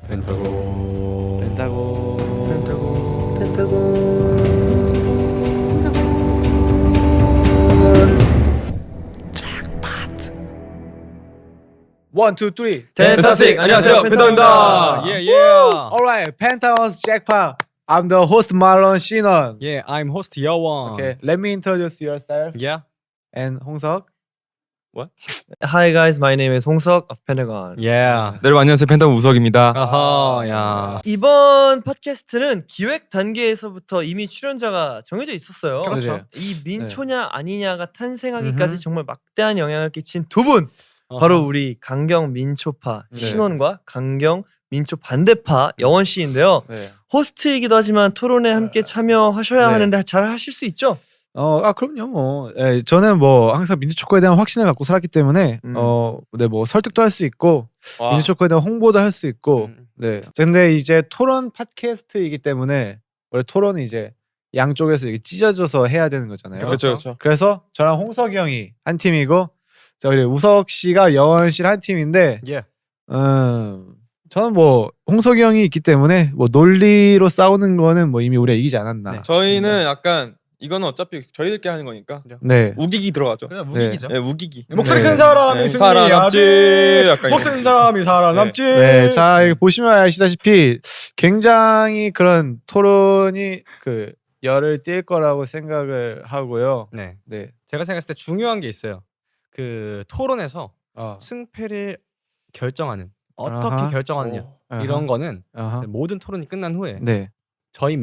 펜타곤 펜타곤 펜타곤 원, 투, 쓰리. 펜타스틱! 안녕하세요, 펜타곤입니다. Alright, Pentagon's jackpot. I'm the host Marlon Shinon. Yeah, I'm host Yawon. Okay, let me introduce yourself. Yeah. And 홍석. Hi guys, my name is 홍석 of Pentagon. Yeah. 네, 여러분 안녕하세요. 펜타곤 우석입니다. 아하, 야. 이번 팟캐스트는 기획 단계에서부터 이미 출연자가 정해져 있었어요. 그렇죠. 이 민초냐 아니냐가 탄생하기까지 음흠. 정말 막대한 영향을 끼친 두 분. 바로 우리 강경 민초파 네. 신원과 강경 민초 반대파 여원 씨인데요. 네. 호스트이기도 하지만 토론에 함께 참여하셔야 네. 하는데 잘 하실 수 있죠? 그럼요. 뭐, 저는 뭐 항상 민트초코에 대한 확신을 갖고 살았기 때문에, 네, 뭐 설득도 할 수 있고, 민트초코에 대한 홍보도 할 수 있고, 네. 근데 이제 토론 팟캐스트이기 때문에 원래 토론은 이제 양쪽에서 이렇게 찢어져서 해야 되는 거잖아요. 그렇죠, 그렇죠. 그래서 저랑 홍석이 형이 한 팀이고, 자 우리 우석 씨가 여원 씨랑 한 팀인데, Yeah. 저는 뭐 홍석이 형이 있기 때문에 뭐 논리로 싸우는 거는 뭐 이미 우리가 이기지 않았나. 네. 저희는 약간 이거는 어차피 저희들끼리 하는 거니까 네. 우기기 들어가죠. 그냥 무기기죠. 네, 우기기. 목소리 네. 큰 사람이 네, 승리하지. 살아남지. 약간 목소리 큰 이런. 사람이 살아남지. 네, 자 이거 보시면 아시다시피 굉장히 그런 토론이 그 열을 띌 거라고 생각을 하고요. 네. 네, 제가 생각했을 때 중요한 게 있어요. 그 토론에서 어, 승패를 결정하는 어떻게 아하. 결정하느냐 아하. 이런 거는 아하. 모든 토론이 끝난 후에 네, 저희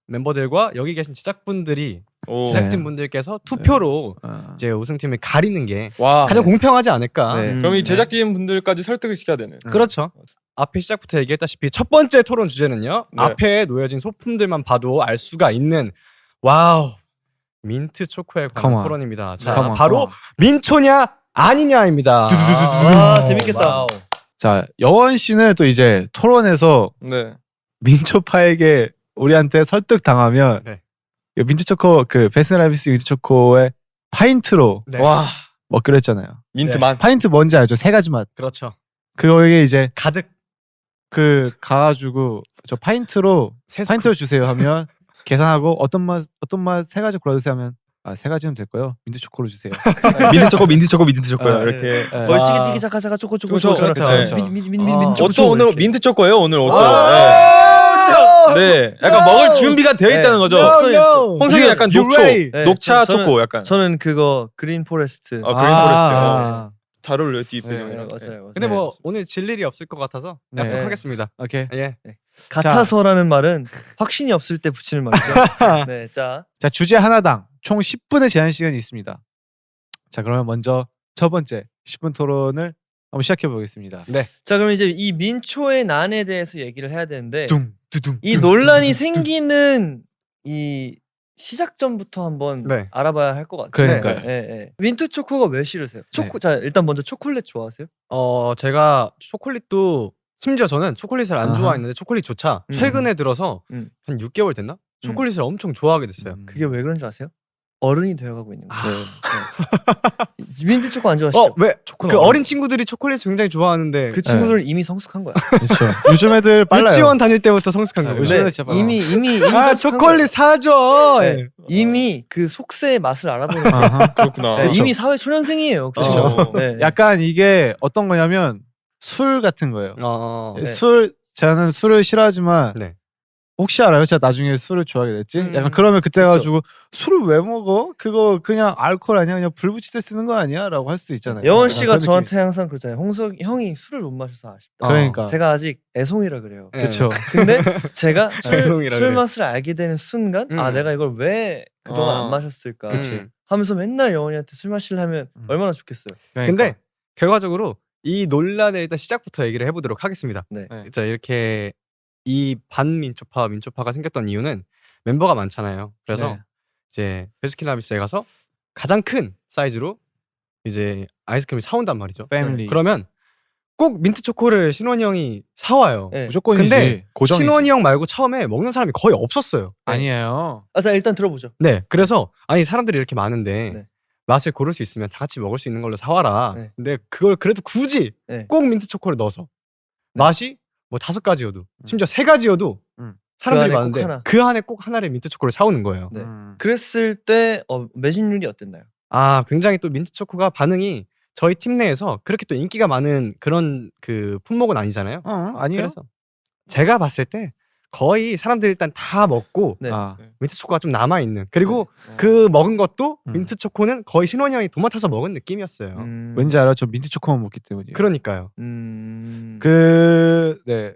멤버들과 여기 계신 제작분들이 오. 제작진분들께서 투표로 어. 이제 우승팀을 가리는 게 와. 가장 공평하지 않을까. 네. 그럼 이 제작진 분들까지 설득을 시켜야 되는. 그렇죠. 앞에 시작부터 얘기했다시피 첫 번째 토론 주제는요. 네. 앞에 놓여진 소품들만 봐도 알 수가 있는 와우 민트 초코에 Come 관한 on. 토론입니다. 자, Come on, 바로 come on. 민초냐 아니냐입니다. 와 재밌겠다. 와우. 자 여원 씨는 또 이제 토론에서 네. 민초파에게 우리한테 설득 당하면 네. 민트초코 그 베스킨라빈스 민트초코의 파인트로 네. 와. 먹기로 했잖아요. 민트만. 파인트 뭔지 알죠? 세 가지 맛. 그렇죠. 그거에 이제 가득 그 가가지고 저 파인트로 주세요 하면 계산하고 어떤 맛 세 가지 골라주세요 하면 세 가지는 될 거예요. 민트 초코로 주세요. 민트 초코야. 아, 이렇게. 네. 벌치기 자카 초코 그렇죠. 그렇죠. 네. 민초 옷도 오늘 민트 초코예요. 오늘 옷도. 네. 약간 먹을 준비가 되어 있다는 거죠. 홍석이 약간 녹초, 네, 녹차 저는- 초코 약간. 저는 그거 그린 포레스트. 그린 포레스트. 아, 잘 어울려요, 네, 뒷배경이랑. 맞아요. 근데 뭐 네. 오늘 질 일이 없을 것 같아서 네. 약속하겠습니다. 오케이. 예. 같아서라는 말은 확신이 없을 때 붙이는 말이죠. 네, 자 자 주제 하나당 총 10분의 제한 시간이 있습니다. 자 그러면 먼저 첫 번째 10분 토론을 한번 시작해 보겠습니다. 자 그럼 이제 이 민초의 난에 대해서 얘기를 해야 되는데 두둥. 이 논란이 생기는 이 시작점부터 한번 네. 알아봐야 할 것 같아요. 그러니까요. 민트 초코가 왜 싫으세요? 자 일단 먼저 초콜릿 좋아하세요? 제가 초콜릿도 심지어 저는 초콜릿을 안 아하. 좋아했는데 초콜릿조차 음. 최근에 들어서 음. 한 6개월 됐나? 초콜릿을 엄청 좋아하게 됐어요. 그게 왜 그런지 아세요? 어른이 되어가고 있는 거예요. 네. 네. 민트 초코 안 좋아하시죠? 왜? 그 어린 친구들이 초콜릿 굉장히 좋아하는데 그 친구들은 이미 성숙한 거야. 그렇죠. 요즘 애들 빨라요. 유치원 다닐 때부터 성숙한 거예요. 요즘 네, 애들 진짜 빨라. 이미 아 성숙한 초콜릿 사줘. 거예요. 네. 이미 그 속세의 맛을 알아보는 거예요. 아하. 그렇구나. 네, 그렇죠. 이미 사회 초년생이에요. 그렇죠. 그렇죠. 네. 약간 이게 어떤 거냐면 술 같은 거예요. 네. 저는 술을 싫어하지만 네. 혹시 알아요? 제가 나중에 술을 좋아하게 됐지? 약간 그러면 그때 가지고 술을 왜 먹어? 그거 그냥 알코올 아니야? 그냥 불 붙일 때 쓰는 거 아니야? 라고 할 수 있잖아요. 여원 약간 씨가 그런 저한테 항상 그러잖아요. 홍석 형이 술을 못 마셔서 아쉽다. 그러니까. 제가 아직 애송이라 그래요. 네. 그렇죠. 근데 제가 애송이라 술 그래. 맛을 알게 되는 순간 아 내가 이걸 왜 그동안 아. 안 마셨을까 그치. 하면서 맨날 여원이한테 술 마시려면 얼마나 좋겠어요. 근데 결과적으로 이 논란의 일단 시작부터 얘기를 해보도록 하겠습니다. 네. 자 이렇게 이 반민초파 민초파가 생겼던 이유는 멤버가 많잖아요. 그래서 네. 이제 베스킨라빈스에 가서 가장 큰 사이즈로 이제 아이스크림을 사온단 말이죠. 패밀리. 그러면 꼭 민트 초코를 신원이 형이 사와요. 네. 무조건이지. 근데 고정이지. 신원이 형 말고 처음에 먹는 사람이 거의 없었어요. 아니에요. 아, 자 일단 들어보죠. 네, 그래서 아니 사람들이 이렇게 많은데 네. 맛을 고를 수 있으면 다 같이 먹을 수 있는 걸로 사와라. 네. 근데 그걸 그래도 굳이 네. 꼭 민트 초코를 넣어서 네. 맛이 뭐 5가지여도 심지어 3가지여도 사람들이 그 안에 꼭 많은데 하나. 그 안에 꼭 하나를 민트 초코를 사오는 거예요. 네. 그랬을 때 매진율이 어땠나요? 아 굉장히 또 민트 초코가 반응이 저희 팀 내에서 그렇게 또 인기가 많은 그런 그 품목은 아니잖아요. 아니요. 그래서 제가 봤을 때 거의 사람들이 일단 다 먹고 네. 민트 초코가 좀 남아 있는 그리고 그 먹은 것도 음. 민트 초코는 거의 신원형이 도맡아서 먹은 느낌이었어요. 왠지 알아? 저 민트 초코만 먹기 때문이에요. 그러니까요. 네.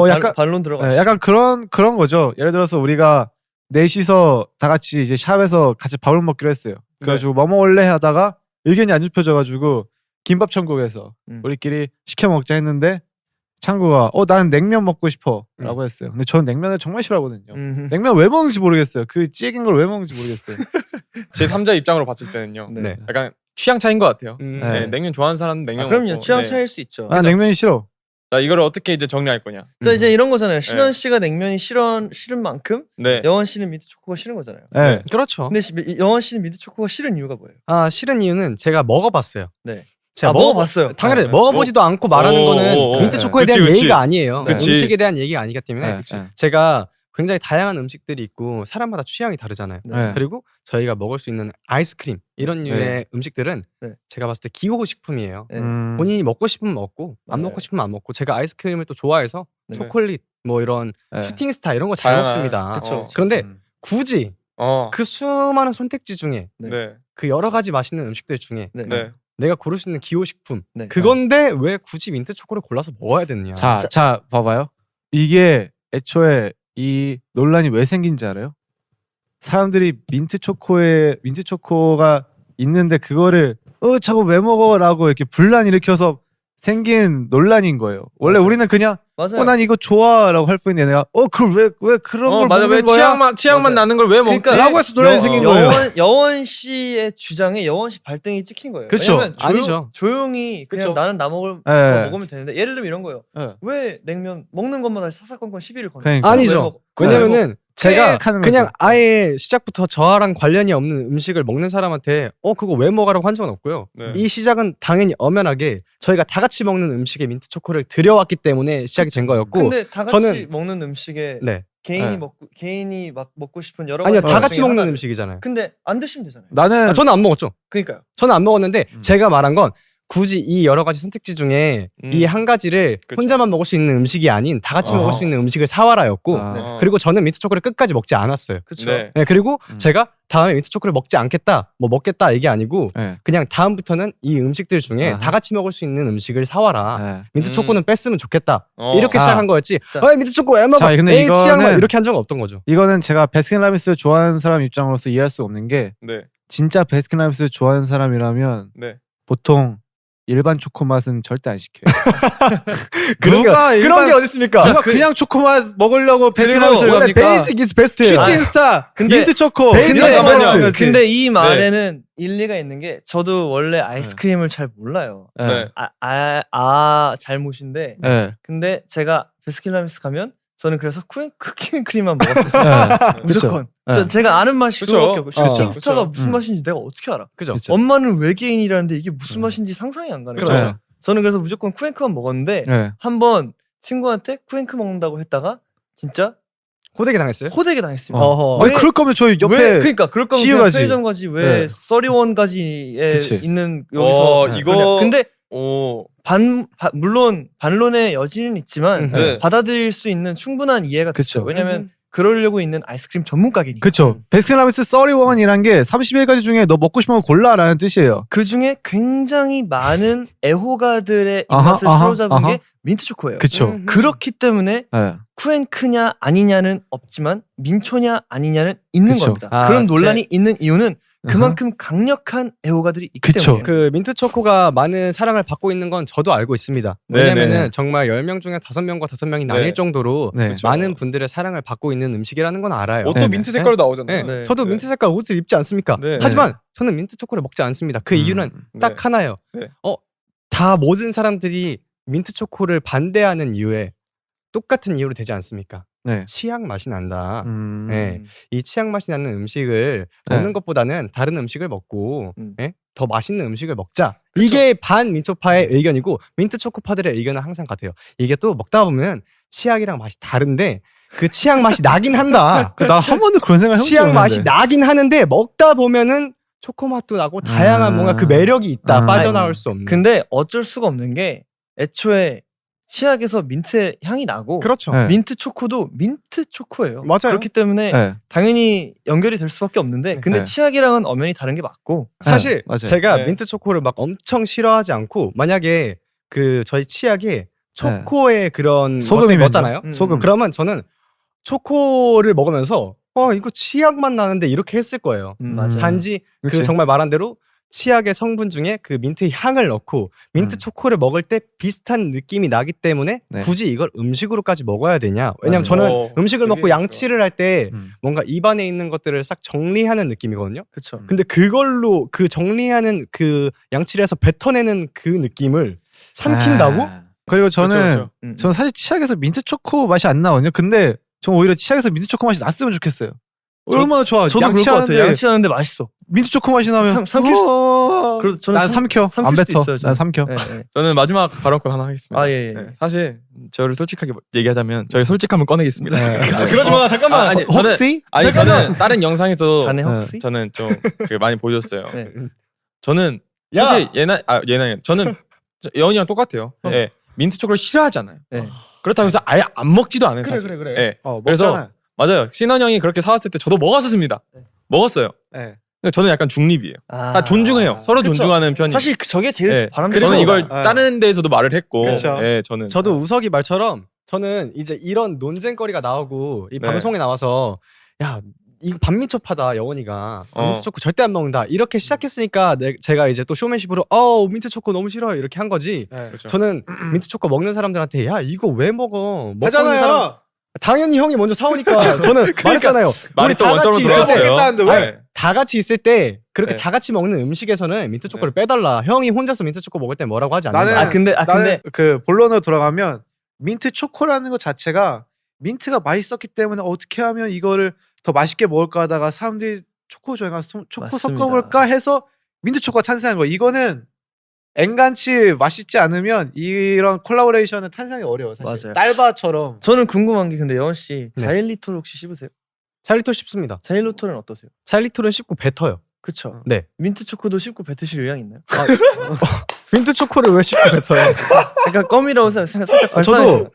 약간 반론 들어가. 네, 약간 그런 거죠. 예를 들어서 우리가 넷이서 다 같이 이제 샵에서 같이 밥을 먹기로 했어요. 그래가지고 뭐 먹을래 하다가 의견이 안 좁혀져가지고 김밥 천국에서 우리끼리 시켜 먹자 했는데 창구가 나는 냉면 먹고 싶어라고 했어요. 근데 저는 냉면을 정말 싫어하거든요. 냉면 왜 먹는지 모르겠어요. 그 찌긴 걸 왜 먹는지 모르겠어요. 제 3자 입장으로 봤을 때는요. 네. 약간 취향 차이인 것 같아요. 네. 냉면 좋아하는 사람은 냉면 그럼요. 먹고, 취향 네. 차이일 수 있죠. 난 냉면이 싫어. 자, 이걸 어떻게 이제 정리할 거냐? 자 이제 이런 거잖아요. 신원 씨가 냉면이 싫은 만큼 네. 여원 씨는 민트 초코가 싫은 거잖아요. 네. 그렇죠. 근데 여원 씨는 민트 초코가 싫은 이유가 뭐예요? 아 싫은 이유는 제가 먹어봤어요. 네. 제가 먹어봤어요. 당연히 먹어보지도 않고 말하는 거는 민트 초코에 대한 그치. 얘기가 아니에요. 그치. 음식에 대한 얘기가 아니기 때문에 네. 제가 굉장히 다양한 음식들이 있고 사람마다 취향이 다르잖아요. 네. 그리고 저희가 먹을 수 있는 아이스크림 이런 류의 음식들은 네. 제가 봤을 때 기호식품이에요. 네. 본인이 먹고 싶으면 먹고 안 맞아요. 먹고 싶으면 안 먹고 제가 아이스크림을 또 좋아해서 네. 초콜릿 뭐 이런 네. 슈팅 스타 이런 거 잘 다양한- 먹습니다. 그쵸. 그런데 굳이 그 수많은 선택지 중에 네. 그 여러 가지 맛있는 음식들 중에 네. 네. 내가 고를 수 있는 기호식품 네. 그건데 왜 굳이 민트 초코를 골라서 먹어야 되느냐. 자, 봐봐요. 이게 애초에 이 논란이 왜 생긴지 알아요? 사람들이 민트 초코가 있는데 그거를 저거 왜 먹어라고 이렇게 분란 일으켜서 생긴 논란인 거예요. 원래 맞아요. 우리는 그냥 맞아요. 난 이거 좋아라고 할 뿐인데 내가 그걸 왜 그런 걸 맞아. 왜 먹는 거야? 취향만 맞아요. 나는 걸 왜 먹지? 그러니까 라고 해서 논란이 생긴 거예요. 여원 씨의 주장에 여원 씨 발등이 찍힌 거예요. 그쵸. 왜냐면 아니죠. 조용히 그냥 그쵸. 나는 나 먹을 거 네. 먹으면 되는데 예를 들면 이런 거예요. 네. 왜 냉면 먹는 것마다 사사건건 시비를 거는 그러니까. 아니죠. 왜 왜냐면은 제가 하는 그냥 거죠. 아예 시작부터 저랑 관련이 없는 음식을 먹는 사람한테 그거 왜 먹으라고 한 적은 없고요. 네. 이 시작은 당연히 엄연하게 저희가 다 같이 먹는 음식에 민트 초코를 들여왔기 때문에 시작이 된 거였고 근데 다 같이 저는- 먹는 음식에 네. 개인이 막 먹고 싶은 여러 아니요 가지 다 같이 중에 먹는 하나- 음식이잖아요. 근데 안 드시면 되잖아요. 나는 저는 안 먹었죠. 그러니까요. 저는 안 먹었는데 제가 말한 건 굳이 이 여러 가지 선택지 중에 이 한 가지를 그쵸. 혼자만 먹을 수 있는 음식이 아닌 다 같이 먹을 수 있는 음식을 사와라였고 아. 그리고 저는 민트 초코를 끝까지 먹지 않았어요. 그렇죠. 네. 네, 그리고 제가 다음에 민트 초코를 먹지 않겠다, 뭐 먹겠다 이게 아니고 네. 그냥 다음부터는 이 음식들 중에 아하. 다 같이 먹을 수 있는 음식을 사와라. 네. 민트 초코는 뺐으면 좋겠다. 이렇게 자. 시작한 거였지. 자. 민트 초코 왜 먹어? 자, 근데 에이, 취향만 이거는- 이렇게 한 적은 없던 거죠. 이거는 제가 베스킨라빈스 좋아하는 사람 입장으로서 이해할 수 없는 게 네. 진짜 베스킨라빈스 좋아하는 사람이라면 네. 보통 일반 초코 맛은 절대 안 시켜요. 그런 게 누가 그런 게 어디 있습니까? 누가 그냥 초코 맛 먹으려고 베스킨라빈스를 원래 갑니까? 베이직 이즈 베스트예요. 슈팅 스타, 근데- 민트 초코. 베이직 이런 이즈 거 먹으려고 베스트. 하지. 근데 이 말에는 일리가 있는 게 저도 원래 네. 아이스크림을 잘 몰라요. 네. 잘못인데 네. 근데 제가 베스킨라빈스 가면 저는 그래서 쿠키앤크림만 먹었었어요. 무조건. 네. 제가 아는 맛이 그쵸. 그거밖에 없고 그쵸. 슈팅스타가 그쵸. 무슨 맛인지 내가 어떻게 알아? 그죠? 그쵸. 엄마는 외계인이라는데 이게 무슨 맛인지 상상이 안 가는 그렇죠. 거예요. 네. 저는 그래서 무조건 쿠앤크만 먹었는데 네. 한번 친구한테 쿠앤크 먹는다고 했다가 진짜 호되게 당했어요? 호되게 당했습니다. 어허. 아니 그럴 거면 저희 옆에 왜 그러니까 그럴 거면 CU 그냥 가지. 편의점 가지 왜 네. 31가지에 그치. 있는 여기서 이거 근데 오. 물론 반론의 여지는 있지만 네. 받아들일 수 있는 충분한 이해가 그쵸. 됐죠. 왜냐면 그러려고 있는 아이스크림 전문 가게니까. 그쵸. 베스킨라빈스 31이란 게 31가지 중에 너 먹고 싶은 거 골라라는 뜻이에요. 그 중에 굉장히 많은 애호가들의 아하, 입맛을 아하, 사로잡은 아하. 게 민트 초코예요. 그쵸. 그렇기 때문에 네. 쿠앤크냐 아니냐는 없지만 민초냐 아니냐는 있는 그쵸. 겁니다. 아, 그런 논란이 있는 이유는 아하. 그만큼 강력한 애호가들이 있기 그쵸. 때문에. 그 민트 초코가 많은 사랑을 받고 있는 건 저도 알고 있습니다. 네, 왜냐면은 네. 정말 10명 중에 5명과 5명이 나뉠 네. 정도로 네. 그쵸. 많은 분들의 사랑을 받고 있는 음식이라는 건 알아요. 옷도 네, 민트 네. 색깔로 네. 나오잖아요. 네. 저도 네. 민트 색깔 옷을 입지 않습니까? 네. 하지만 저는 민트 초코를 먹지 않습니다. 그 이유는 딱 네. 하나예요. 네. 다 모든 사람들이 민트 초코를 반대하는 이유에 똑같은 이유로 되지 않습니까? 네. 치약 맛이 난다. 음. 네. 이 치약 맛이 나는 음식을 네. 먹는 것보다는 다른 음식을 먹고 음. 예? 더 맛있는 음식을 먹자. 이게 반 민초파의 의견이고 민트 초코파들의 의견은 항상 같아요. 이게 또 먹다 보면 치약이랑 맛이 다른데 그 치약 맛이 나긴 한다. 나 한 번도 그런 생각 해본 적 치약 맛이 없는데. 나긴 하는데 먹다 보면은 초코 맛도 나고 다양한 뭔가 그 매력이 있다. 빠져나올 수 없는. 근데 어쩔 수가 없는 게 애초에 치약에서 민트 향이 나고 그렇죠. 네. 민트 초코도 민트 초코예요. 맞아요. 그렇기 때문에 네. 당연히 연결이 될 수밖에 없는데 근데 네. 치약이랑은 엄연히 다른 게 맞고 사실 맞아요. 제가 네. 민트 초코를 막 엄청 싫어하지 않고 만약에 그 저희 치약에 초코의 그런 소금이 넣었잖아요. 소금. 그러면 저는 초코를 먹으면서 이거 치약 맛 나는데 이렇게 했을 거예요. 맞아요. 단지 그 그치. 정말 말한 대로 치약의 성분 중에 그 민트 향을 넣고 민트 초코를 먹을 때 비슷한 느낌이 나기 때문에 네. 굳이 이걸 음식으로까지 먹어야 되냐? 왜냐면 맞아요. 저는 음식을 먹고 되게 양치를 할 때 음. 뭔가 입안에 있는 것들을 싹 정리하는 느낌이거든요. 그렇죠. 근데 그걸로 그 정리하는 그 양치를 해서 뱉어내는 그 느낌을 삼킨다고? 그리고 저는 그쵸. 저는 사실 치약에서 민트 초코 맛이 안 나거든요. 근데 전 오히려 치약에서 민트 초코 맛이 났으면 좋겠어요. 얼마나 좋아. 저도 그럴 것 같아요. 양치하는데 맛있어. 민트 초코 맛이 나면 삼킬 수- 우와. 그래서 저는 난 삼켜. 삼킬 안 수도 뱉어. 있어요, 난 저는. 삼켜. 네, 네. 저는 마지막 발언권 하나 하겠습니다. 아, 예, 예. 네, 사실 저를 솔직하게 얘기하자면 저희 솔직함을 꺼내겠습니다. 그러지 마. 잠깐만. 아니 저는 혹시? 저는 다른 영상에서 자네 혹시? 저는 좀 그 많이 보여줬어요. 네. 저는 야! 사실 얘는 저는 여운이랑 똑같아요. 예, 민트 초코를 싫어하잖아요. 네. 그렇다고 해서 아예 안 먹지도 않아요. 그래, 사실. 그래. 예, 그래서 그래서 맞아요. 신원 형이 그렇게 사왔을 때 저도 먹었었습니다. 먹었어요. 네. 근데 저는 약간 중립이에요. 아, 다 존중해요. 서로 그쵸. 존중하는 편이. 사실 저게 제일 예, 바람직한 저는 이걸 네. 다른 데에서도 말을 했고, 그쵸. 예, 저는 저도 우석이 말처럼 저는 이제 이런 논쟁거리가 나오고 이 네. 방송에 나와서 야 이거 반민초파다 영원이가 민트 초코 절대 안 먹는다 이렇게 시작했으니까 제가 이제 또 쇼맨십으로 민트 초코 너무 싫어요 이렇게 한 거지. 그렇죠. 저는 민트 초코 먹는 사람들한테 야 이거 왜 먹어? 먹고 있는 사람 하잖아요. 당연히 형이 먼저 사오니까 저는 말했잖아요. 말이 우리 또 다 원점으로 같이 있을 때 돌아왔어요. 먹겠다는데 왜? 네. 다 같이 있을 때 그렇게 네. 다 같이 먹는 음식에서는 민트 초코를 빼달라. 형이 혼자서 민트 초코 먹을 때 뭐라고 하지 않는다. 나는- 근데 나는 그 본론으로 돌아가면 민트 초코라는 것 자체가 민트가 맛있었기 때문에 어떻게 하면 이거를 더 맛있게 먹을까 하다가 사람들이 초코 좋아해가 초코 맞습니다. 섞어볼까 해서 민트 초코가 탄생한 거. 이거는 앵간치 맛있지 않으면 이런 콜라보레이션은 탄생이 어려워 사실. 맞아요. 딸바처럼. 저는 궁금한 게 근데 여원 씨 네. 자일리톨 혹시 씹으세요? 차일리톨 씹습니다. 자일리톨은 어떠세요? 차일리톨은 씹고 뱉어요. 그쵸. 네. 민트 초코도 씹고 뱉으실 의향 있나요? 민트 초코를 왜 씹고 뱉어요? 약간 껌이라고 살짝 저도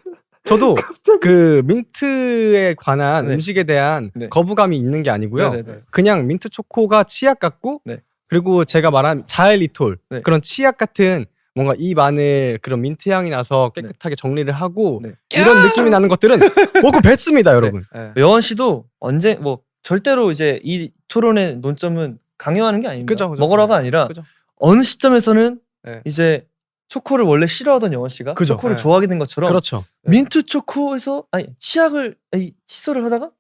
저도 그 민트에 관한 네. 음식에 대한 네. 거부감이 있는 게 아니고요. 네네네. 그냥 민트 초코가 치약 같고 네. 그리고 제가 말한 자일리톨 네. 그런 치약 같은 뭔가 입 안에 그런 민트 향이 나서 깨끗하게 정리를 하고 네. 이런 느낌이 나는 것들은 먹고 뱉습니다, 여러분. 네. 여원 씨도 언제 뭐 절대로 이제 이 토론의 논점은 강요하는 게 아닙니다. 그죠, 그죠. 먹으라가 아니라 그죠. 어느 시점에서는 네. 이제 초코를 원래 싫어하던 여원 씨가 그죠. 초코를 네. 좋아하게 된 것처럼 그렇죠. 민트 초코에서 치약을 칫솔을 하다가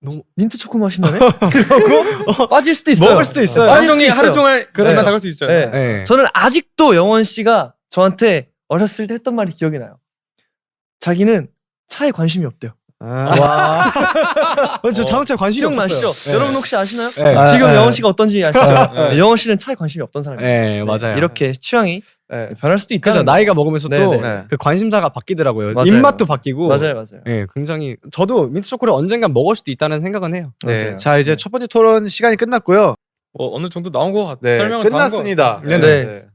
너무- 민트 초코 맛이 나네. 그러고 빠질 수도 있어요. 먹을 수도 있어요. 빠질 하루 종일 수도 하루 있어요. 종일 그래요. 그만 나갈 수 있잖아요. 네. 네. 저는 아직도 영원 씨가 저한테 어렸을 때 했던 말이 기억이 나요. 자기는 차에 관심이 없대요. 와. 저 자동차에 관심이 기억나시죠? 없었어요. 네. 여러분 혹시 아시나요? 네. 지금 네. 영원 씨가 어떤지 아시죠? 네. 영원 씨는 차에 관심이 없던 사람이에요. 네, 맞아요. 이렇게 취향이 네. 변할 수도 있다. 그죠. 나이가 먹으면서 네, 또 네. 그 관심사가 바뀌더라고요. 맞아요, 입맛도 맞아요. 바뀌고. 맞아요. 네, 굉장히 저도 민트 초코를 언젠간 먹을 수도 있다는 생각은 해요. 네. 맞아요. 자 이제 첫 번째 토론 시간이 끝났고요. 어느 정도 나온 것 같아요. 네. 설명은 다 한 것 끝났습니다. 같아요. 네.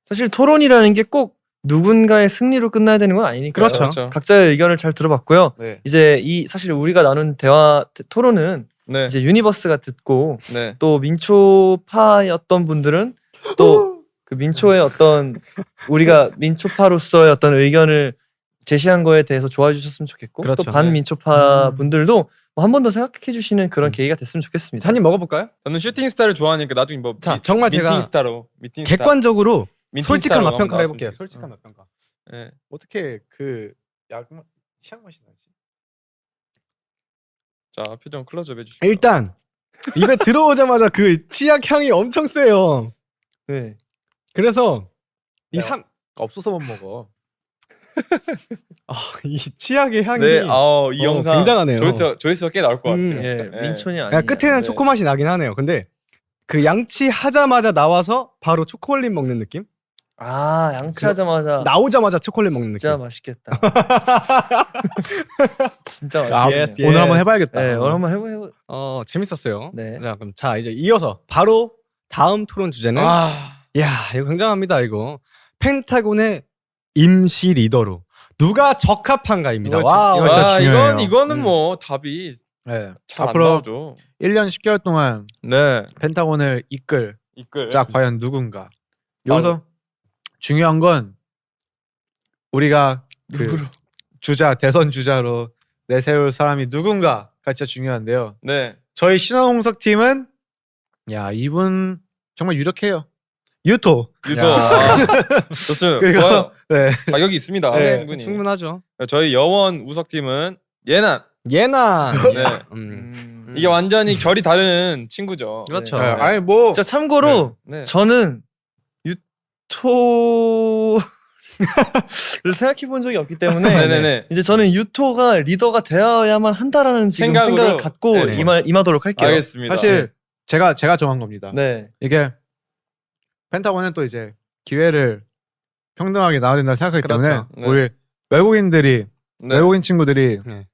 사실 토론이라는 게 꼭 누군가의 승리로 끝나야 되는 건 아니니까. 그렇죠. 그렇죠. 각자의 의견을 잘 들어봤고요. 네. 이제 이 사실 우리가 나눈 토론은 네. 이제 유니버스가 듣고 네. 또 민초파였던 분들은 또 그 민초의 어떤 우리가 민초파로서의 어떤 의견을 제시한 거에 대해서 좋아해 주셨으면 좋겠고 그렇죠. 또 반민초파 분들도 뭐 한 번 더 생각해 주시는 그런 계기가 됐으면 좋겠습니다. 한입 먹어볼까요? 저는 슈팅 스타를 좋아하니까 나중에 뭐 자, 정말 제가 미팅 스타로 미팅 스타. 객관적으로 미팅 솔직한 스타로 맛평가를 한번 해볼게요. 나왔으면 솔직한 맛평가. 좋겠어요. 네. 어떻게 그 치약 맛이 나지? 자 표정 클로즈업 해주시죠. 일단 입에 들어오자마자 그 치약 향이 엄청 세요. 네. 그래서 이 야. 삼 없어서 못 먹어. 이 치약의 향이 네, 이 영상 굉장하네요. 조회수가 꽤 나올 것 같아요. 음. 예, 네. 민초이 야, 아니냐. 끝에는 네. 초코 맛이 나긴 하네요. 근데 그 양치하자마자 나와서 바로 초콜릿 먹는 느낌? 아 양치하자마자 나오자마자 초콜릿 먹는 느낌. 진짜 맛있겠다. 진짜 아, 맛있겠네요. yes. 오늘 한번 해봐야겠다. 네 오늘 한번 해보. 재밌었어요. 네. 자, 그럼 이제 이어서 바로 다음 토론 주제는 야, 이거 굉장합니다, 이거. 펜타곤의 임시 리더로 누가 적합한가입니다. 이거 와우. 이거 진짜 중요해요. 이거는 뭐 답이 네. 잘 안 앞으로 나오죠. 1년 10개월 동안 네. 펜타곤을 이끌 이끌. 자 과연 누군가. 여기서 중요한 건 우리가 그 주자 대선 주자로 내세울 사람이 누군가가 진짜 중요한데요. 네. 저희 신원홍석 팀은 야 이분 정말 유력해요. 유토. 유도. 좋습니다. 그리고 좋아요. 네. 자격이 있습니다. 네, 충분히. 충분하죠. 저희 여원 우석 팀은 예난. 예나. 네. 이게 완전히 결이 다른 친구죠. 그렇죠. 네. 아니 뭐 자 참고로 네. 저는 유토를 생각해 본 적이 없기 때문에 네네네. 이제 저는 유토가 리더가 되어야만 한다라는 지금 생각으로, 생각을 갖고 네. 임하도록 할게요. 알겠습니다. 사실 제가 정한 겁니다. 네. 이게 펜타곤은 또 이제 기회를 평등하게 나눠야 된다 생각하기 그렇죠. 때문에 네. 우리 외국인들이 네. 외국인 친구들이 네.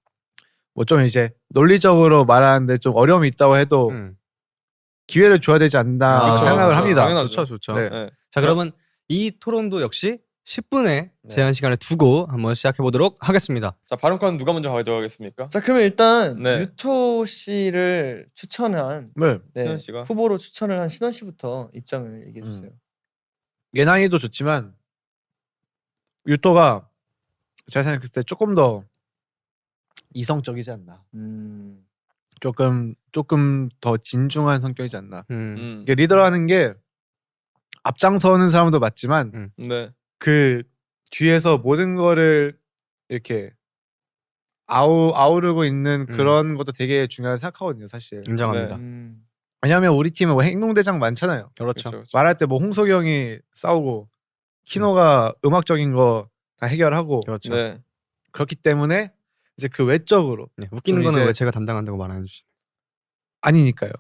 뭐 좀 이제 논리적으로 말하는데 좀 어려움이 있다고 해도 기회를 줘야 되지 않나 그렇죠. 생각을 그렇죠. 합니다. 당연하죠. 좋죠. 네. 네. 자, 그러면 이 토론도 역시 10분의 제한 시간을 두고 한번 시작해 보도록 하겠습니다. 자, 발언권 누가 먼저 가져가겠습니까? 자 그러면 일단 네. 유토 씨를 추천한 네. 신원 씨가. 후보로 추천을 한 신원 씨부터 입장을 얘기해 주세요. 예나이도 좋지만 유토가 제가 생각했을 때 조금 더 이성적이지 않나. 조금 더 진중한 성격이지 않나. 이게 리더라는 게 앞장서는 사람도 맞지만 네. 그 뒤에서 모든 거를 이렇게 아우르고 있는 그런 것도 되게 중요하다 생각하거든요, 사실. 인정합니다. 왜냐하면 우리 팀은 뭐 행동대장 많잖아요. 그렇죠. 그렇죠. 말할 때 뭐 홍석이 형이 싸우고 키노가 음악적인 거 다 해결하고 그렇죠. 네. 그렇기 때문에 이제 그 외적으로 네, 웃기는 좀 거는 이제- 왜 제가 담당한다고 말 안 해주시? 아니니까요.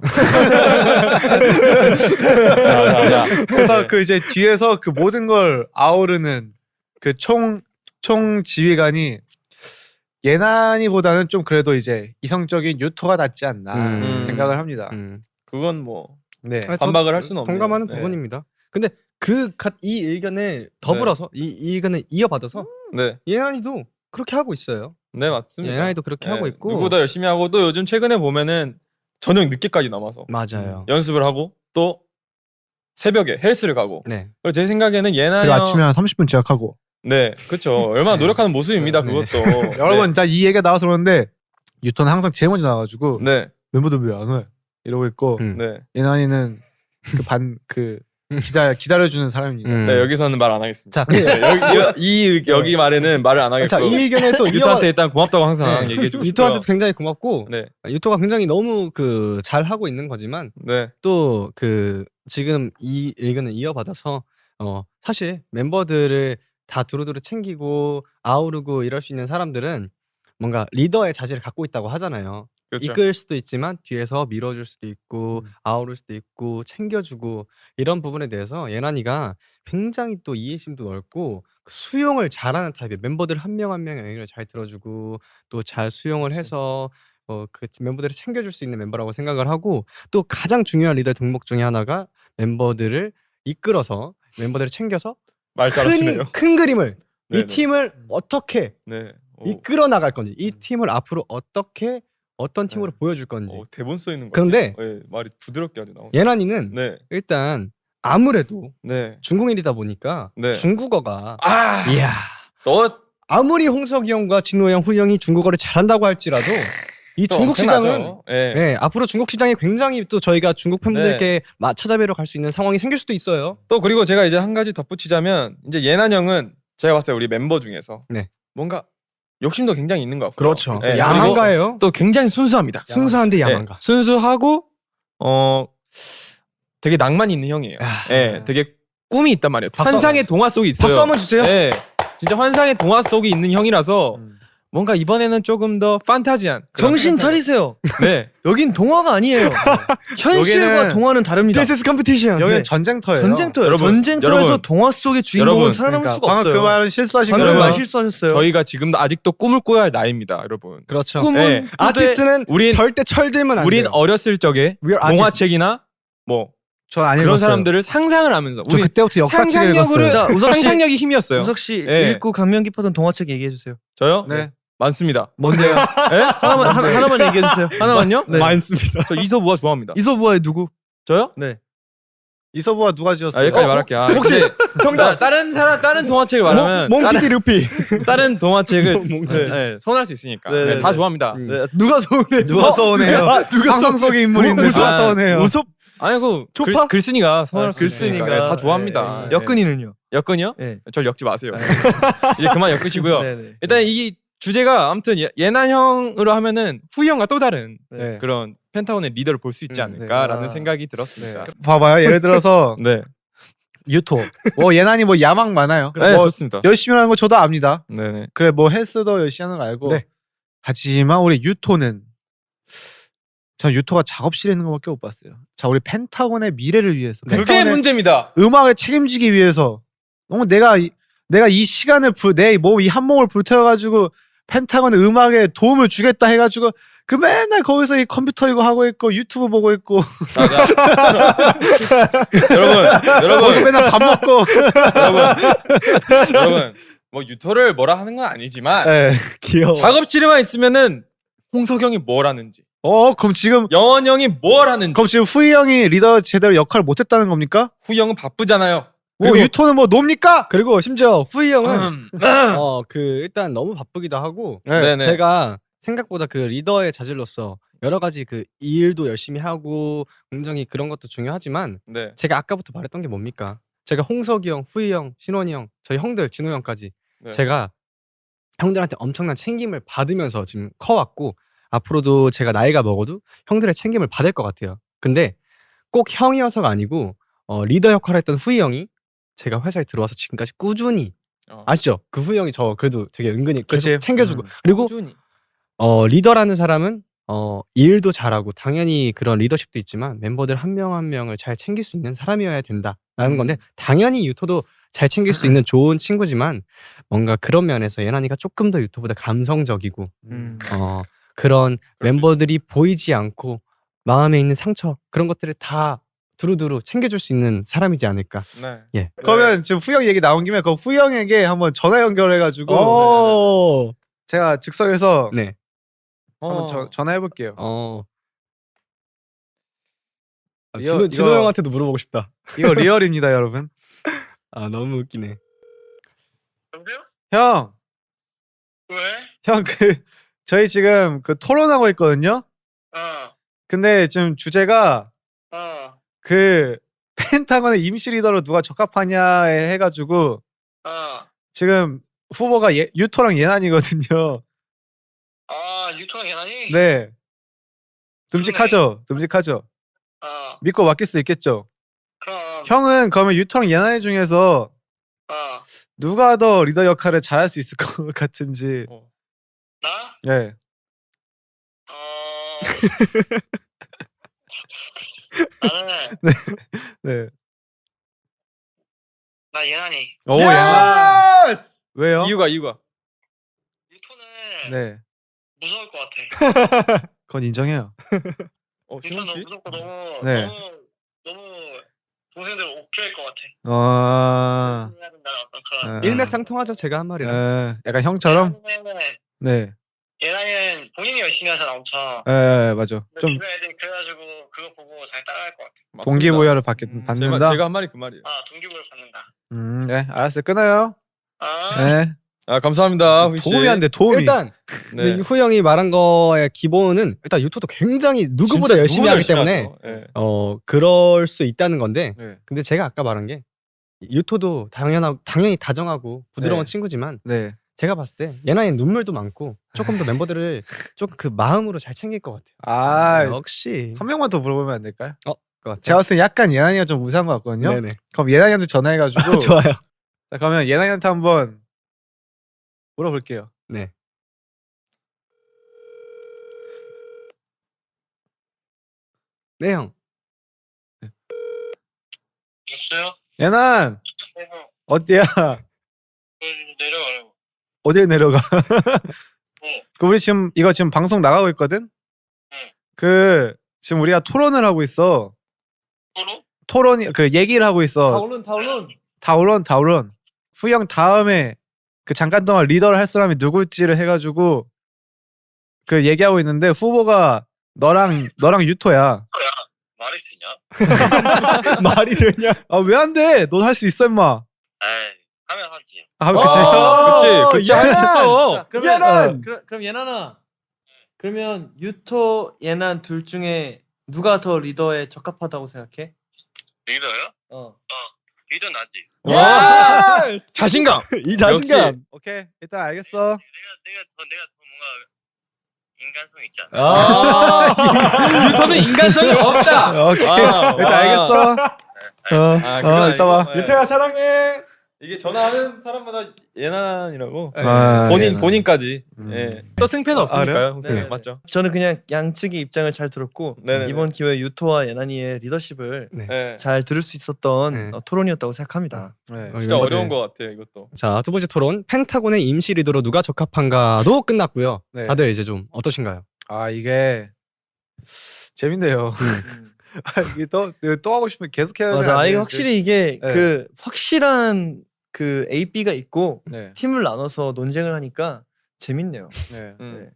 자. 그래서 그 이제 뒤에서 그 모든 걸 아우르는 그 총 지휘관이 예난이보다는 좀 그래도 이제 이성적인 유토가 낫지 않나 생각을 합니다. 그건 뭐 네. 아, 반박을 저 할 수는 없네요. 동감하는 네. 부분입니다. 근데 이 의견에 더불어서 이 의견을 이어받아서 네. 예나이도 그렇게 하고 있어요. 네, 맞습니다. 예나이도 그렇게 네, 하고 있고 누구보다 열심히 하고 또 요즘 최근에 보면은 저녁 늦게까지 남아서 맞아요. 연습을 하고 또 새벽에 헬스를 가고. 네. 그리고 제 생각에는 예나 그리고 형 아침에 한 30분 지각하고. 네, 그렇죠. 얼마나 노력하는 모습입니다. 네. 그것도. 여러분, 자 이 얘기가 나와서 그러는데 유토는 항상 제일 먼저 나와가지고 네, 멤버들 왜 안 와? 이러고 있고 네, 예난이는 그 기다려주는 사람입니다. 네. 여기서는 말 안 하겠습니다. 자, 근데 이 여기 말에는 말을 안 하겠고. 자, 이 의견을 또 유토한테 일단 고맙다고 항상 얘기해 주고 싶고요. 유토한테도 굉장히 고맙고 네, 유토가 굉장히 너무 그 잘 하고 있는 거지만 네, 또 그 지금 이 의견을 이어받아서 사실 멤버들을 다 두루두루 챙기고 아우르고 이럴 수 있는 사람들은 뭔가 리더의 자질을 갖고 있다고 하잖아요. 그렇죠. 이끌 수도 있지만 뒤에서 밀어줄 수도 있고 아우를 수도 있고 챙겨주고 이런 부분에 대해서 예난이가 굉장히 또 이해심도 넓고 수용을 잘하는 타입이에요. 멤버들 한 명 한 명의 의견을 잘 들어주고 또 잘 수용을 해서 그 멤버들을 챙겨줄 수 있는 멤버라고 생각을 하고 또 가장 중요한 리더의 덕목 중에 하나가 멤버들을 이끌어서 멤버들을 챙겨서 말 잘하시네요. 큰 그림을 이 네네. 팀을 어떻게 네. 오, 이끌어 나갈 건지 이 팀을 앞으로 어떻게 어떤 팀으로 보여줄 건지 대본 써 있는 거. 그런데 네, 말이 부드럽게 아주 나오네. 예난이는 네, 일단 아무래도 네, 중국인이다 보니까 네. 중국어가 아, 이야 너 아무리 홍석이 형과 진호 형, 후이 형이 중국어를 잘한다고 할지라도 이 또 중국 시장은 엄청나죠. 네. 네, 앞으로 중국 시장이 굉장히 또 저희가 중국 팬분들께 찾아뵈러 갈 수 있는 상황이 생길 수도 있어요. 또 그리고 제가 이제 한 가지 덧붙이자면 이제 예난 형은 제가 봤을 때 우리 멤버 중에서 네. 뭔가 욕심도 굉장히 있는 것 같고. 그렇죠. 네, 야망가예요. 또 굉장히 순수합니다. 순수한데 네, 야망가. 순수하고 되게 낭만 있는 형이에요. 아. 네, 되게 꿈이 있단 말이에요. 박수 환상의 동화 속에 있어요. 박수 한번 주세요. 네, 진짜 환상의 동화 속에 있는 형이라서 뭔가 이번에는 조금 더 판타지한 그런 정신 차리세요. 네. 여긴 동화가 아니에요. 현실과 여기는- 동화는 다릅니다. This is competition. 여기는 네. 전쟁터예요. 전쟁터예요. 여러분, 전쟁터에서 여러분, 동화 속의 주인공은 여러분, 살아남을 그러니까 수가 방금 없어요. 그 말은 실수하신 방금 거예요. 말 실수하셨어요. 저희가 지금도 아직도 꿈을 꿔야 할 나이입니다, 여러분. 그렇죠. 꿈은 네. 또 아티스트는 우린- 절대 철들면 안 우린 돼요. 어렸을 적에 We are artists. 동화책이나 뭐 전 안 그런 읽었어요. 사람들을 상상을 하면서 저 우리 그때부터 역사책 읽었어요. 자, 우석 씨. 상상력이 힘이었어요. 우석 씨 네. 읽고 감명 깊었던 동화책 얘기해 주세요. 저요? 네. 많습니다. 뭔데요? 네? 하나만 얘기해 주세요. 하나만요? 네. 많습니다. 저 이소부화 좋아합니다. 이소부화의 누구? 저요? 네. 이서부가 누가 지었어요? 아, 여기까지 말할게요. 아, 혹시 정답 다른 동화책을 말하면 몽키디 루피. 다른 동화책을 네, 선호할 수 있으니까 네, 네, 네, 다 네. 좋아합니다. 네. 누가 서운해? 누가 서운해요? 상상 속의 인물인데 우섭? 누가 서운해요? 우섭 아니 그 초파? 글쓴이가 선호할 수 글쓴이가. 있으니까 네, 다 좋아합니다. 네. 네. 엮은이는요? 엮은이요? 네. 절 엮지 마세요. 이제 그만 엮으시고요. 네, 네. 일단 이 주제가 아무튼 예나 형으로 하면은 후이 형과 또 다른 네. 그런 펜타곤의 리더를 볼 수 있지 네. 않을까라는 아. 생각이 들었습니다. 봐봐요. 예를 들어서 네, 유토. 뭐 예난이 뭐 야망 많아요. 네, 뭐 좋습니다. 열심히 하는 거 저도 압니다. 네, 네. 그래 뭐 헬스도 열심히 하는 거 알고. 네. 하지만 우리 유토는 전 유토가 작업실에 있는 것밖에 못 봤어요. 자 우리 펜타곤의 미래를 위해서. 그게 펜타곤의 문제입니다. 음악을 책임지기 위해서 너무 내가 이 시간을 내 몸 이 한 몸을 불태워가지고 펜타곤의 음악에 도움을 주겠다 해가지고 그 맨날 거기서 이 컴퓨터 이거 하고 있고 유튜브 보고 있고 맞아. 거기서 여러분, 맨날 밥 먹고 여러분, 뭐 유토를 뭐라 하는 건 아니지만 예. 귀여워. 작업실에만 있으면은 홍석영이 뭘 하는지, 그럼 지금 영원 형이 뭘 하는지, 후이 형이 리더 제대로 역할을 못했다는 겁니까? 후이 형은 바쁘잖아요. 뭐 그리고- 유토는 뭐 놉니까? 그리고 심지어 후이 형은 일단 너무 바쁘기도 하고 네네. 제가 생각보다 그 리더의 자질로서 여러 가지 그 일도 열심히 하고 굉장히 그런 것도 중요하지만 네. 제가 아까부터 말했던 게 뭡니까? 제가 홍석이 형, 후이 형, 신원이 형, 저희 형들, 진호 형까지 네. 제가 형들한테 엄청난 챙김을 받으면서 지금 커왔고 앞으로도 제가 나이가 먹어도 형들의 챙김을 받을 것 같아요. 근데 꼭 형이어서가 아니고 리더 역할을 했던 후이 형이 제가 회사에 들어와서 지금까지 꾸준히 아시죠? 그 후이 형이 저 그래도 되게 은근히 계속 그치. 챙겨주고 그리고 꾸준히. 리더라는 사람은 일도 잘하고 당연히 그런 리더십도 있지만 멤버들 한 명 한 명을 잘 챙길 수 있는 사람이어야 된다라는 건데 당연히 유토도 잘 챙길 수 있는 좋은 친구지만 뭔가 그런 면에서 예난이가 조금 더 유토보다 감성적이고 그런 멤버들이 보이지 않고 마음에 있는 상처 그런 것들을 다 두루두루 챙겨줄 수 있는 사람이지 않을까. 네. 예. 그러면 지금 후이 형 얘기 나온 김에 그 후이 형에게 한번 전화 연결해가지고 오. 제가 즉석에서 네. 한번 전화해볼게요. 진호 이거- 형한테도 물어보고 싶다. 이거 리얼입니다, 여러분. 아 너무 웃기네. 여보세요? 형, 왜? 저희 지금 그 토론하고 있거든요. 어, 근데 지금 주제가 어, 그 펜타곤의 임시 리더로 누가 적합하냐 해가지고 지금 후보가 유토랑 예난이거든요. 아, 유토랑 예난이? 네. 듬직하죠? 믿고 맡길 수 있겠죠? 그럼, 형은 그러면 유토랑 예난이 중에서 누가 더 리더 역할을 잘할 수 있을 것 같은지. 나? 예. 나는, 네. 나 예난이. 오, 예난. 왜요? 이유가 유토는 네. 무서울 것 같아. 그건 인정해요. 유토는 신원 너무 씨? 무섭고 너무, 네. 너무 동생들 옥죄일 것 같아. 해야 된다는 어떤 그런. 일맥상통하죠. 제가 한 말이랑. 약간 형처럼? 예난이는, 네. 예난이는 본인이 열심히 하잖아, 엄청. 맞아. 근데 좀 주변 애들이 그래가지고 그거 보고 잘 따라할 것 같아. 동기부여를 받는다. 제가 한 말이 그 말이에요. 동기부여를 받는다. 네, 알았어요. 끊어요. 네. 아 감사합니다 후이 씨. 도움이 안 돼. 도움이. 일단 근데 네. 이 후이 형이 말한 거의 기본은 일단 유토도 굉장히 누구보다 진짜 열심히 누구보다 하기 때문에 하죠. 예. 그럴 수 있다는 건데 네. 근데 제가 아까 말한 게 유토도 당연히 다정하고 부드러운 네. 친구지만 네. 제가 봤을 때 예나이는 눈물도 많고 조금 더 멤버들을 조금 그 마음으로 잘 챙길 것 같아요. 아, 역시 한 명만 더 물어보면 안 될까요? 것 같아요. 제가 봤을 때 약간 예난이가 좀 우세한 것 같거든요. 네네. 그럼 예난이한테 전화해가지고 좋아요. 자, 그러면 예난이한테 한번 물어볼게요. 네. 네 형. 있어요? 예난 네, 형. 어디야? 내려가요. 어딜 내려가? 네. 그 우리 지금 이거 지금 방송 나가고 있거든. 네. 그 지금 우리가 토론을 하고 있어. 서로? 토론이 그 얘기를 하고 있어. 다울런. 후영 다음에 그 잠깐 동안 리더를 할 사람이 누굴지를 해가지고 그 얘기하고 있는데 후보가 너랑 유토야. 말이 되냐? 말이 되냐? 아 왜 안 돼? 너 할 수 있어 임마. 에이, 하면 하지. 아 그치. 그치 할 수 있어. 자, 그러면 예난! 그럼 예난아. 그러면 유토 예난 둘 중에 누가 더 리더에 적합하다고 생각해? 리더요? 어. 리더 나지. 와 자신감. 이 자신감. 오케이 일단 알겠어. 내가 더 뭔가 인간성 있지 않나? 유토는 인간성이 없다. 오케이 아, 일단 와. 알겠어. 그건 이따 봐. 아니고, 예. 유태야 사랑해. 이게 전화하는 사람마다 예난이라고. 아, 본인까지. 예. 또 승패는 아, 그래요? 없으니까요. 승패 네. 맞죠? 저는 그냥 양측의 입장을 잘 들었고 네네네. 이번 기회에 유토와 예난이의 리더십을 네. 잘 들을 수 있었던 네. 토론이었다고 생각합니다. 네. 진짜 멤버들. 어려운 것 같아요 이것도. 자, 두 번째 토론 펜타곤의 임시 리더로 누가 적합한가도 끝났고요. 네. 다들 이제 좀 어떠신가요? 아 이게 재밌네요. 이게 또 하고 싶으면 계속 해야 맞아. 되는데. 이게 확실히 이게 네. 그 확실한 그 A, B가 있고 네. 팀을 나눠서 논쟁을 하니까 재밌네요. 네. 네.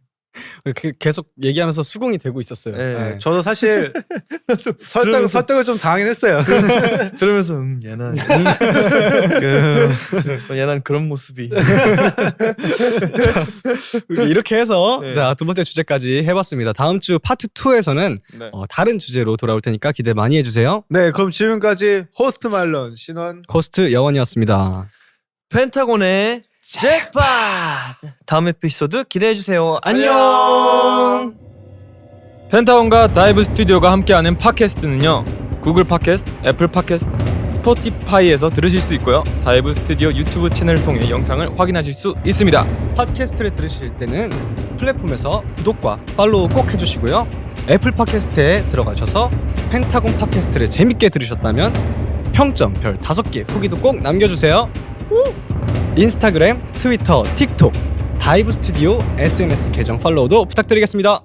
계속 얘기하면서 수긍이 되고 있었어요. 네. 네. 저도 사실 들으면서- 설득을 좀 당하긴 했어요. 들으면서 예난 예난 그런 모습이 이렇게 해서 네. 자, 두 번째 주제까지 해봤습니다. 다음 주 파트 2에서는 네. 다른 주제로 돌아올 테니까 기대 많이 해주세요. 네, 그럼 지금까지 호스트 말론 신원. 호스트 여원이었습니다. 펜타곤의 잭팟 다음 에피소드 기대해 주세요. 안녕. 안녕. 펜타곤과 다이브 스튜디오가 함께하는 팟캐스트는요 구글 팟캐스트, 애플 팟캐스트, 스포티파이에서 들으실 수 있고요 다이브 스튜디오 유튜브 채널을 통해 영상을 확인하실 수 있습니다. 팟캐스트를 들으실 때는 플랫폼에서 구독과 팔로우 꼭 해주시고요. 애플 팟캐스트에 들어가셔서 펜타곤 팟캐스트를 재밌게 들으셨다면 평점 별 5개 후기도 꼭 남겨주세요. 인스타그램, 트위터, 틱톡, 다이브 스튜디오 SNS 계정 팔로우도 부탁드리겠습니다.